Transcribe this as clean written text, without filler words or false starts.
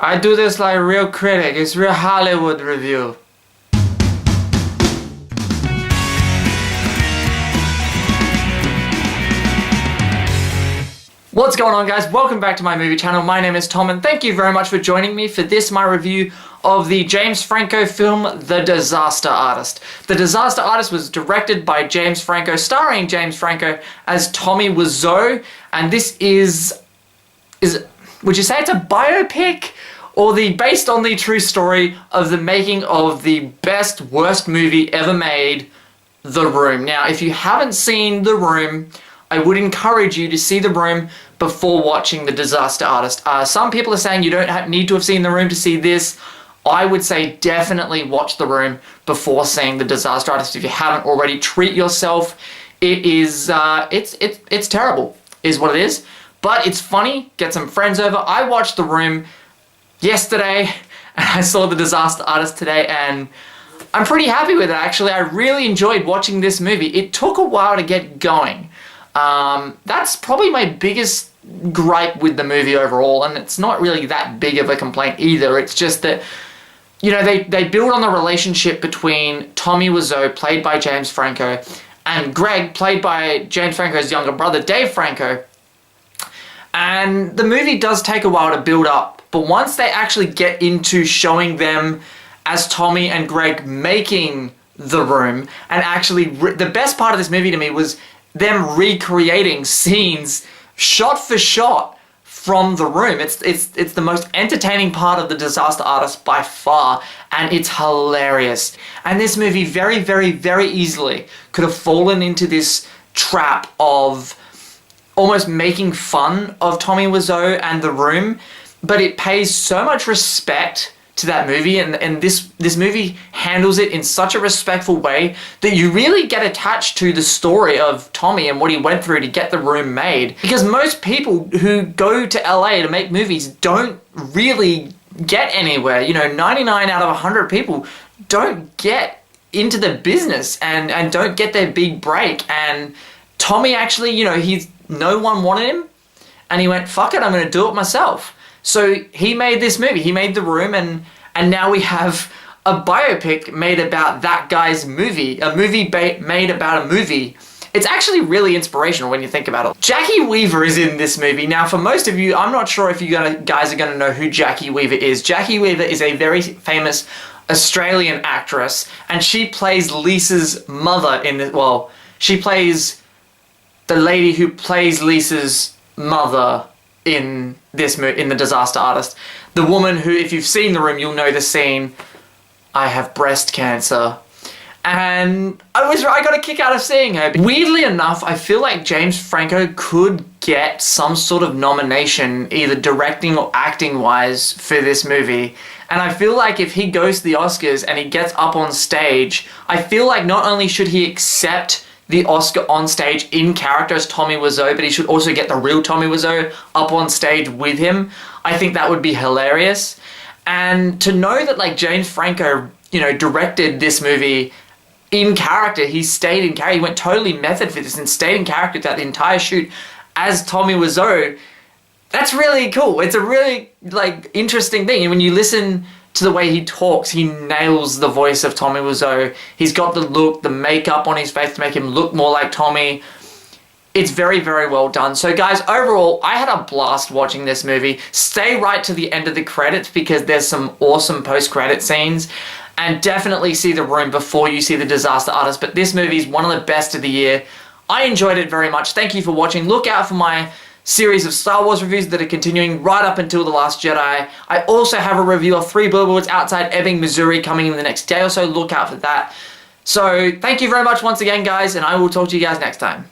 I do this like a real critic. It's real Hollywood review. What's going on, guys? Welcome back to my movie channel. My name is Tom and thank you very much for joining me for this, my review of the James Franco film, The Disaster Artist. The Disaster Artist was directed by James Franco, starring James Franco as Tommy Wiseau, and this is would you say it's a biopic? Or based on the true story of the making of the best, worst movie ever made, The Room. Now, if you haven't seen The Room, I would encourage you to see The Room before watching The Disaster Artist. Some people are saying you don't need to have seen The Room to see this. I would say definitely watch The Room before seeing The Disaster Artist. If you haven't already, treat yourself. It is, it's terrible, is what it is. But it's funny, get some friends over. I watched The Room yesterday, and I saw The Disaster Artist today, and I'm pretty happy with it, actually. I really enjoyed watching this movie. It took a while to get going. That's probably my biggest gripe with the movie overall, and it's not really that big of a complaint either. It's just that, you know, they build on the relationship between Tommy Wiseau, played by James Franco, and Greg, played by James Franco's younger brother, Dave Franco. And the movie does take a while to build up, but once they actually get into showing them as Tommy and Greg making The Room, and actually the best part of this movie to me was them recreating scenes shot for shot from The Room. It's the most entertaining part of The Disaster Artist by far, and it's hilarious. And this movie very, very, very easily could have fallen into this trap of almost making fun of Tommy Wiseau and The Room, but it pays so much respect to that movie, and this movie handles it in such a respectful way that you really get attached to the story of Tommy and what he went through to get The Room made. Because most people who go to LA to make movies don't really get anywhere. You know, 99 out of 100 people don't get into the business and don't get their big break. And Tommy actually, you know, no one wanted him, and he went, fuck it, I'm going to do it myself. So he made this movie. He made The Room, and now we have a biopic made about that guy's movie, a movie made about a movie. It's actually really inspirational when you think about it. Jackie Weaver is in this movie. Now, for most of you, I'm not sure if you guys are going to know who Jackie Weaver is. Jackie Weaver is a very famous Australian actress, and she plays Lisa's mother in this. Well, she plays the lady who plays Lisa's mother in this movie, in The Disaster Artist. The woman who, if you've seen The Room, you'll know the scene, I have breast cancer. And I got a kick out of seeing her. Weirdly enough, I feel like James Franco could get some sort of nomination, either directing or acting wise, for this movie. And I feel like if he goes to the Oscars and he gets up on stage, I feel like not only should he accept the Oscar on stage in character as Tommy Wiseau, but he should also get the real Tommy Wiseau up on stage with him. I think that would be hilarious. And to know that, like, James Franco, you know, directed this movie in character, he stayed in character, he went totally method for this and stayed in character throughout the entire shoot as Tommy Wiseau. That's really cool. It's a really, like, interesting thing. And when you listen to the way he talks, he nails the voice of Tommy Wiseau. He's got the look, the makeup on his face to make him look more like Tommy. It's very, very well done. So guys, overall, I had a blast watching this movie. Stay right to the end of the credits because there's some awesome post-credit scenes. And definitely see The Room before you see The Disaster Artist. But this movie is one of the best of the year. I enjoyed it very much. Thank you for watching. Look out for my series of Star Wars reviews that are continuing right up until The Last Jedi. I also have a review of 3 Billboards Outside Ebbing, Missouri coming in the next day or so. Look out for that. So thank you very much once again, guys, and I will talk to you guys next time.